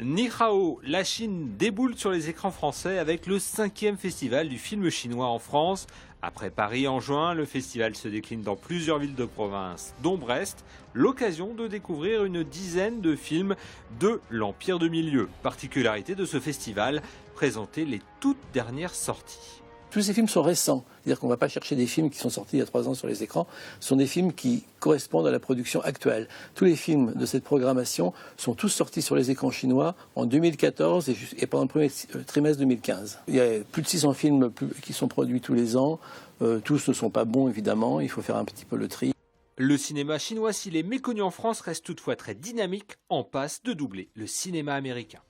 Ni Hao, la Chine déboule sur les écrans français avec le 5e festival du film chinois en France. Après Paris en juin, le festival se décline dans plusieurs villes de province, dont Brest. L'occasion de découvrir une dizaine de films de l'Empire de Milieu. Particularité de ce festival, présenter les toutes dernières sorties. Tous ces films sont récents, c'est-à-dire qu'on ne va pas chercher des films qui sont sortis il y a 3 ans sur les écrans, ce sont des films qui correspondent à la production actuelle. Tous les films de cette programmation sont tous sortis sur les écrans chinois en 2014 et pendant le premier trimestre 2015. Il y a plus de 600 films qui sont produits tous les ans, tous ne sont pas bons évidemment, il faut faire un petit peu le tri. Le cinéma chinois, s'il est méconnu en France, reste toutefois très dynamique, en passe de doubler le cinéma américain.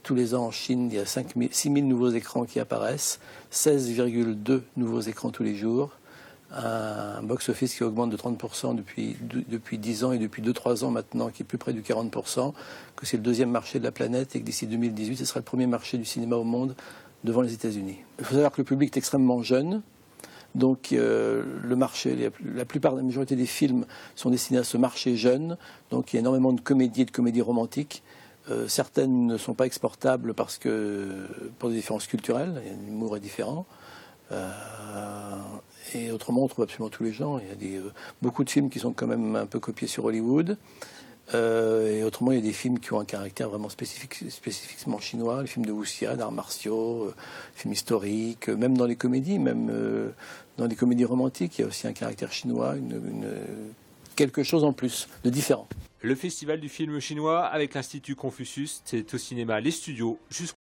Tous les ans en Chine, il y a 6 000 nouveaux écrans qui apparaissent, 16,2 nouveaux écrans tous les jours, un box-office qui augmente de 30% depuis 10 ans et depuis 2-3 ans maintenant, qui est plus près du 40%, que c'est le 2e marché de la planète et que d'ici 2018, ce sera le 1er marché du cinéma au monde devant les États-Unis. Il faut savoir que le public est extrêmement jeune. Donc le marché, la majorité des films sont destinés à ce marché jeune. Donc il y a énormément de comédies et de comédies romantiques. Certaines ne sont pas exportables parce que pour des différences culturelles, l'humour est différent. Et autrement, on trouve absolument tous les genres. Il y a beaucoup de films qui sont quand même un peu copiés sur Hollywood. Et autrement, il y a des films qui ont un caractère vraiment spécifiquement chinois, les films de wuxia, d'arts martiaux, films historiques, même dans les comédies, dans les comédies romantiques, il y a aussi un caractère chinois, quelque chose en plus de différent. Le festival du film chinois avec l'Institut Confucius, c'est au cinéma Les Studios jusqu'au